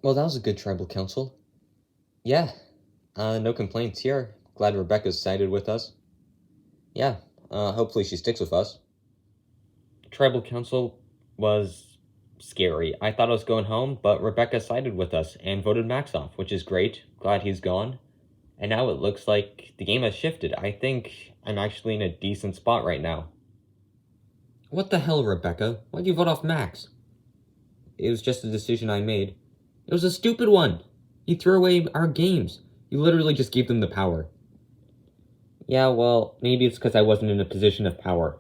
Well, that was a good tribal council. Yeah, no complaints here. Glad Rebecca's sided with us. Yeah, hopefully she sticks with us. Tribal council was scary. I thought I was going home, but Rebecca sided with us and voted Max off, which is great. Glad he's gone. And now it looks like the game has shifted. I think I'm actually in a decent spot right now. What the hell, Rebecca? Why'd you vote off Max? It was just a decision I made. It was a stupid one. You threw away our games. You literally just gave them the power. Yeah, well, maybe it's because I wasn't in a position of power.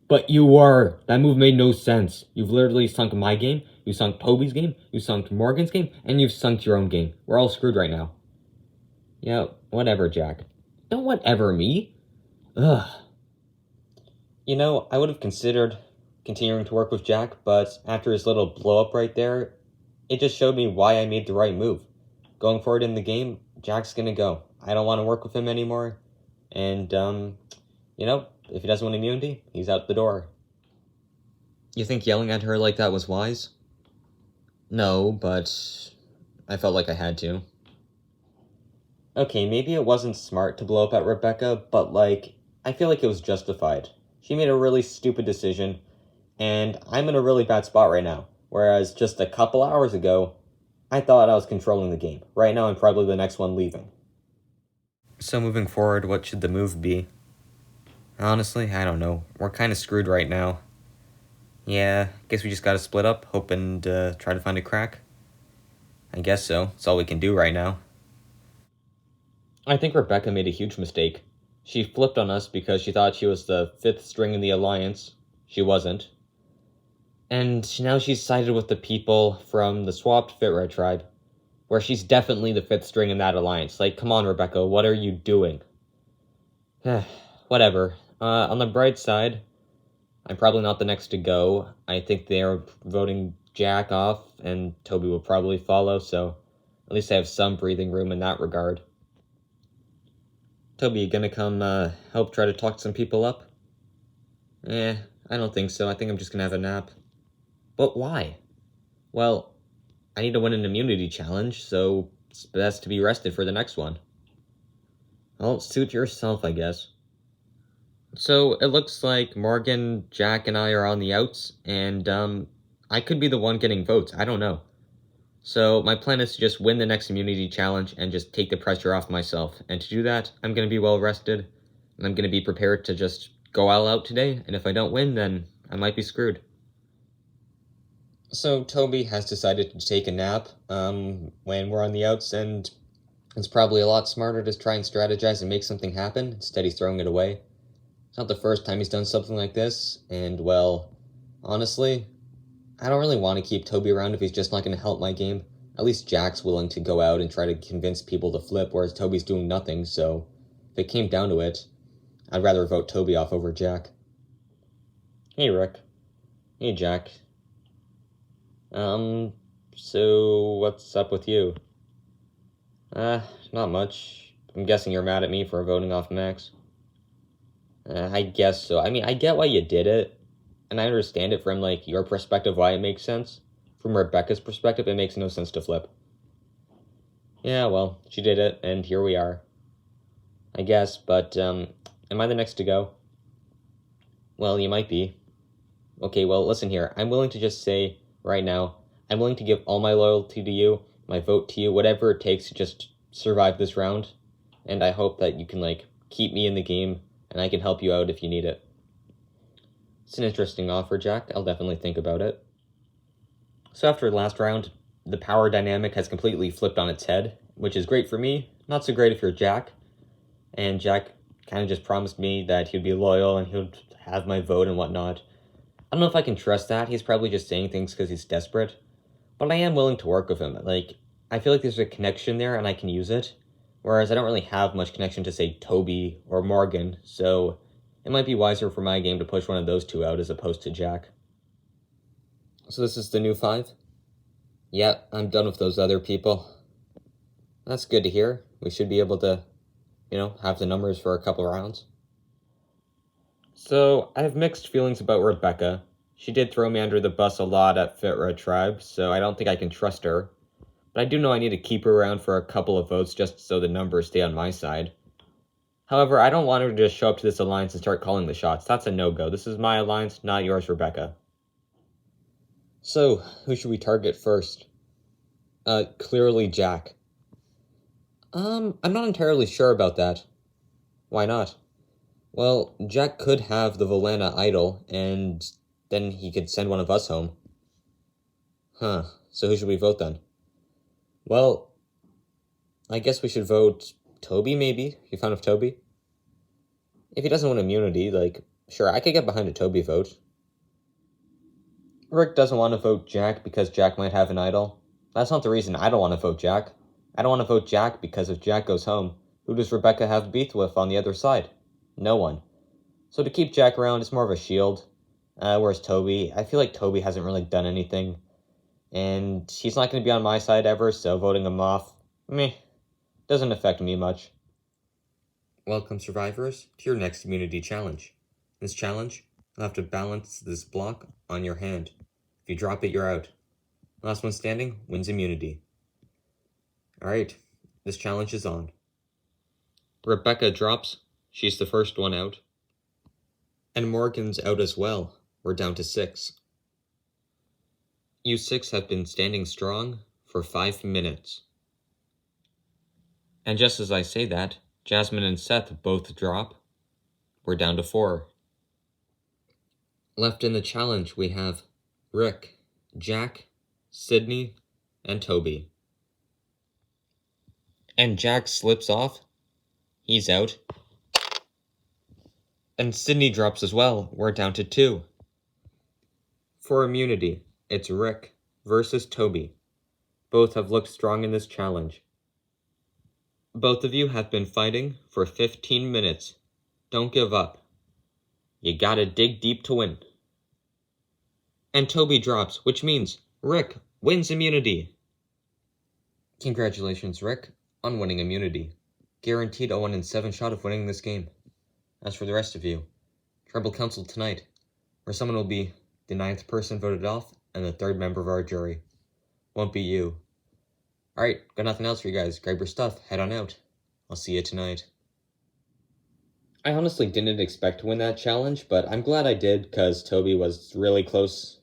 But you were. That move made no sense. You've literally sunk my game, you sunk Toby's game, you sunk Morgan's game, and you've sunk your own game. We're all screwed right now. Yeah, whatever, Jack. Don't whatever me. Ugh. You know, I would have considered continuing to work with Jack, but after his little blow up right there, it just showed me why I made the right move. Going forward in the game, Jack's gonna go. I don't want to work with him anymore. And, if he doesn't win immunity, he's out the door. You think yelling at her like that was wise? No, but I felt like I had to. Okay, maybe it wasn't smart to blow up at Rebecca, but, I feel like it was justified. She made a really stupid decision, and I'm in a really bad spot right now. Whereas just a couple hours ago, I thought I was controlling the game. Right now, I'm probably the next one leaving. So moving forward, what should the move be? Honestly, I don't know. We're kind of screwed right now. Yeah, guess we just gotta split up, hope and try to find a crack. I guess so. It's all we can do right now. I think Rebecca made a huge mistake. She flipped on us because she thought she was the fifth string in the alliance. She wasn't. And now she's sided with the people from the swapped Fitred tribe, where she's definitely the fifth string in that alliance. Like, come on, Rebecca, what are you doing? Whatever. On the bright side, I'm probably not the next to go. I think they're voting Jack off, and Toby will probably follow, so at least I have some breathing room in that regard. Toby, you gonna come help try to talk some people up? I don't think so. I think I'm just gonna have a nap. But why? Well, I need to win an immunity challenge, so it's best to be rested for the next one. Well, suit yourself, I guess. So it looks like Morgan, Jack, and I are on the outs, and I could be the one getting votes. I don't know. So my plan is to just win the next immunity challenge and just take the pressure off myself. And to do that, I'm going to be well rested, and I'm going to be prepared to just go all out today. And if I don't win, then I might be screwed. So Toby has decided to take a nap when we're on the outs, and it's probably a lot smarter to try and strategize and make something happen. Instead, he's throwing it away. It's not the first time he's done something like this, and, well, honestly, I don't really want to keep Toby around if he's just not going to help my game. At least Jack's willing to go out and try to convince people to flip, whereas Toby's doing nothing, so if it came down to it, I'd rather vote Toby off over Jack. Hey, Rick. Hey, Jack. So what's up with you? Not much. I'm guessing you're mad at me for voting off Max. I guess so. I mean, I get why you did it, and I understand it from, your perspective why it makes sense. From Rebecca's perspective, it makes no sense to flip. Yeah, well, she did it, and here we are. I guess, but, am I the next to go? Well, you might be. Okay, well, listen here. I'm willing to just say, right now, I'm willing to give all my loyalty to you, my vote to you, whatever it takes to just survive this round, and I hope that you can, keep me in the game, and I can help you out if you need it. It's an interesting offer, Jack. I'll definitely think about it. So after the last round, the power dynamic has completely flipped on its head, which is great for me, not so great if you're Jack. And Jack kind of just promised me that he'd be loyal and he'd have my vote and whatnot. I don't know if I can trust that. He's probably just saying things because he's desperate. But I am willing to work with him. I feel like there's a connection there and I can use it. Whereas I don't really have much connection to, say, Toby or Morgan, so it might be wiser for my game to push one of those two out as opposed to Jack. So this is the new 5? Yeah, I'm done with those other people. That's good to hear. We should be able to, have the numbers for a couple rounds. So, I have mixed feelings about Rebecca. She did throw me under the bus a lot at Fitred Tribe, so I don't think I can trust her. But I do know I need to keep her around for a couple of votes just so the numbers stay on my side. However, I don't want her to just show up to this alliance and start calling the shots. That's a no-go. This is my alliance, not yours, Rebecca. So, who should we target first? Clearly Jack. I'm not entirely sure about that. Why not? Well, Jack could have the Volana idol, and then he could send one of us home. Huh, so who should we vote then? Well, I guess we should vote Toby, maybe? You fan of Toby? If he doesn't win immunity, sure, I could get behind a Toby vote. Rick doesn't want to vote Jack because Jack might have an idol. That's not the reason I don't want to vote Jack. I don't want to vote Jack because if Jack goes home, who does Rebecca have beef with on the other side? No one. So to keep Jack around, it's more of a shield. Whereas Toby, I feel like Toby hasn't really done anything. And he's not going to be on my side ever, so voting him off, doesn't affect me much. Welcome, survivors, to your next immunity challenge. This challenge, you'll have to balance this block on your hand. If you drop it, you're out. Last one standing wins immunity. Alright, this challenge is on. Rebecca drops. She's the first one out. And Morgan's out as well. We're down to 6. You 6 have been standing strong for 5 minutes. And just as I say that, Jazmine and Seth both drop. We're down to 4. Left in the challenge we have Rick, Jack, Sydney, and Toby. And Jack slips off. He's out. And Sydney drops as well. We're down to 2. For immunity, it's Rick versus Toby. Both have looked strong in this challenge. Both of you have been fighting for 15 minutes. Don't give up. You gotta dig deep to win. And Toby drops, which means Rick wins immunity. Congratulations, Rick, on winning immunity. Guaranteed a 1-in-7 shot of winning this game. As for the rest of you, Tribal Council tonight, where someone will be the 9th person voted off and the 3rd member of our jury. Won't be you. Alright, got nothing else for you guys. Grab your stuff, head on out. I'll see you tonight. I honestly didn't expect to win that challenge, but I'm glad I did, because Toby was really close.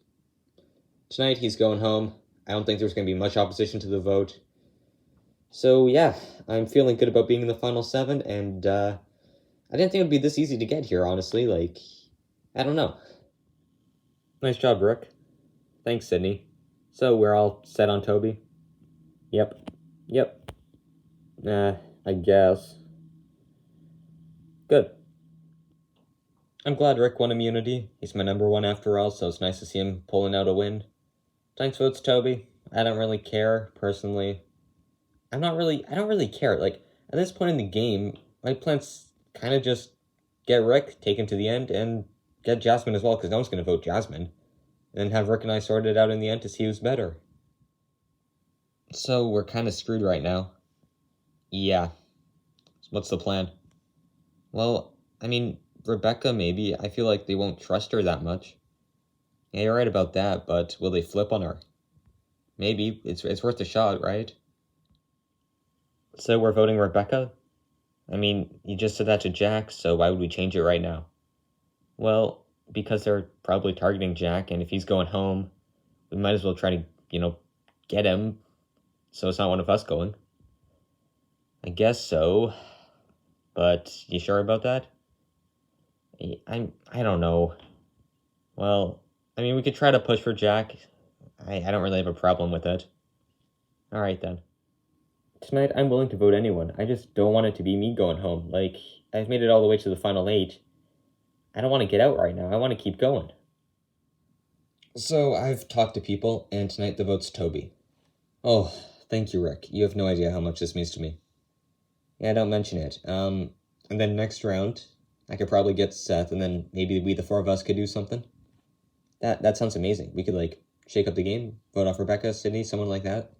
Tonight, he's going home. I don't think there's going to be much opposition to the vote. So, yeah, I'm feeling good about being in the final 7, and, I didn't think it would be this easy to get here, honestly. I don't know. Nice job, Rick. Thanks, Sydney. So, we're all set on Toby? Yep. I guess. Good. I'm glad Rick won immunity. He's my number 1 after all, so it's nice to see him pulling out a win. Thanks votes, Toby. I don't really care, personally. I don't really care. At this point in the game, my plan's kind of just get Rick, take him to the end, and get Jazmine as well, because no one's going to vote Jazmine. And then have Rick and I sort it out in the end to see who's better. So, we're kind of screwed right now. Yeah. So what's the plan? Well, Rebecca, maybe. I feel like they won't trust her that much. Yeah, you're right about that, but will they flip on her? Maybe. It's worth a shot, right? So we're voting Rebecca? You just said that to Jack, so why would we change it right now? Well, because they're probably targeting Jack, and if he's going home, we might as well try to, get him, so it's not one of us going. I guess so, but you sure about that? I don't know. Well, we could try to push for Jack. I don't really have a problem with it. Alright then. Tonight, I'm willing to vote anyone. I just don't want it to be me going home. I've made it all the way to the final 8. I don't want to get out right now. I want to keep going. So, I've talked to people, and tonight the vote's Toby. Oh, thank you, Rick. You have no idea how much this means to me. Yeah, don't mention it. And then next round, I could probably get Seth, and then maybe we, the 4 of us, could do something. That sounds amazing. We could, shake up the game, vote off Rebecca, Sydney, someone like that.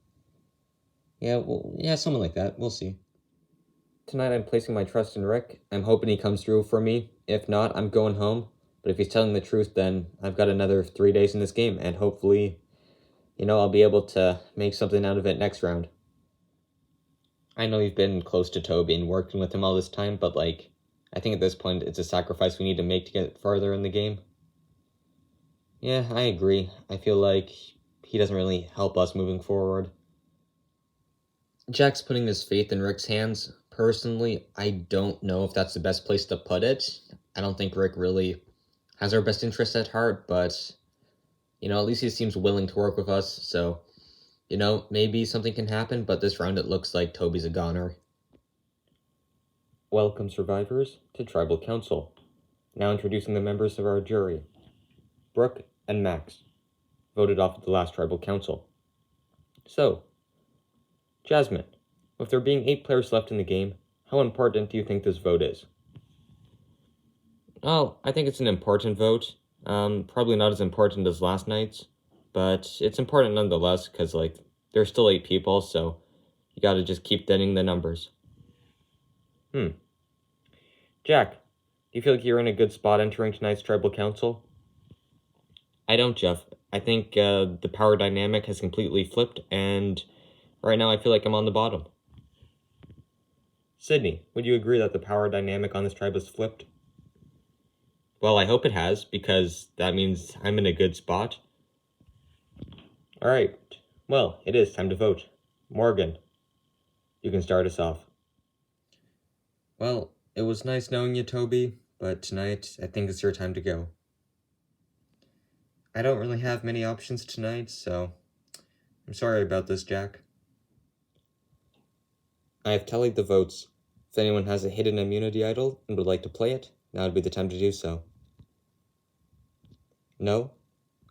Yeah, someone like that. We'll see. Tonight I'm placing my trust in Rick. I'm hoping he comes through for me. If not, I'm going home. But if he's telling the truth, then I've got another 3 days in this game, and hopefully I'll be able to make something out of it next round. I know you've been close to Toby and working with him all this time, but, I think at this point it's a sacrifice we need to make to get farther in the game. Yeah, I agree. I feel like he doesn't really help us moving forward. Jack's putting his faith in Rick's hands. Personally, I don't know if that's the best place to put it. I don't think Rick really has our best interests at heart, but, at least he seems willing to work with us, so, maybe something can happen, but this round it looks like Toby's a goner. Welcome, survivors, to Tribal Council. Now introducing the members of our jury. Brooke and Max, voted off at the last Tribal Council. So, Jazmine, with there being 8 players left in the game, how important do you think this vote is? Oh, I think it's an important vote. Probably not as important as last night's, but it's important nonetheless, because, there's still 8 people, so you gotta just keep thinning the numbers. Jack, do you feel like you're in a good spot entering tonight's Tribal Council? I don't, Jeff. I think the power dynamic has completely flipped, and right now I feel like I'm on the bottom. Sydney, would you agree that the power dynamic on this tribe has flipped? Well, I hope it has, because that means I'm in a good spot. Alright, well, it is time to vote. Morgan, you can start us off. Well, it was nice knowing you, Toby, but tonight I think it's your time to go. I don't really have many options tonight, so I'm sorry about this, Jack. I have tallied the votes. If anyone has a hidden immunity idol and would like to play it, now would be the time to do so. No?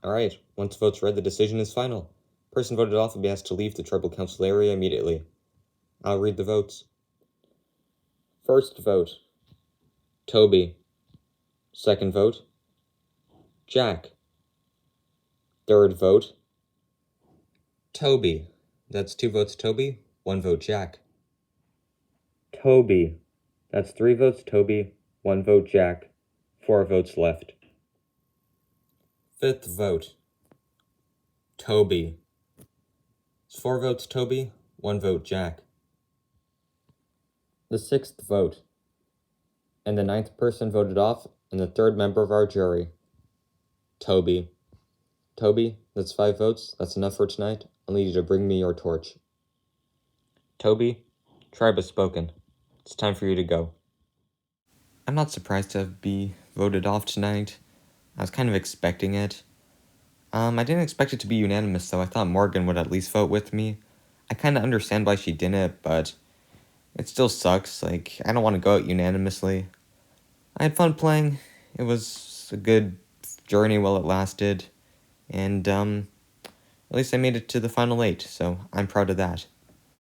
Alright, once votes read, the decision is final. Person voted off will be asked to leave the Tribal Council area immediately. I'll read the votes. First vote, Toby. Second vote, Jack. Third vote, Toby. That's 2 votes Toby, 1 vote Jack. Toby. That's 3 votes Toby, 1 vote Jack. 4 votes left. Fifth vote, Toby. It's 4 votes Toby, 1 vote Jack. The 6th vote, and the 9th person voted off, and the 3rd member of our jury, Toby. Toby, that's 5 votes. That's enough for tonight. I'll need you to bring me your torch. Toby, tribe has spoken. It's time for you to go. I'm not surprised to be voted off tonight. I was kind of expecting it. I didn't expect it to be unanimous, though. I thought Morgan would at least vote with me. I kind of understand why she didn't, but it still sucks. I don't want to go out unanimously. I had fun playing. It was a good journey while it lasted. And, at least I made it to the final 8, so I'm proud of that.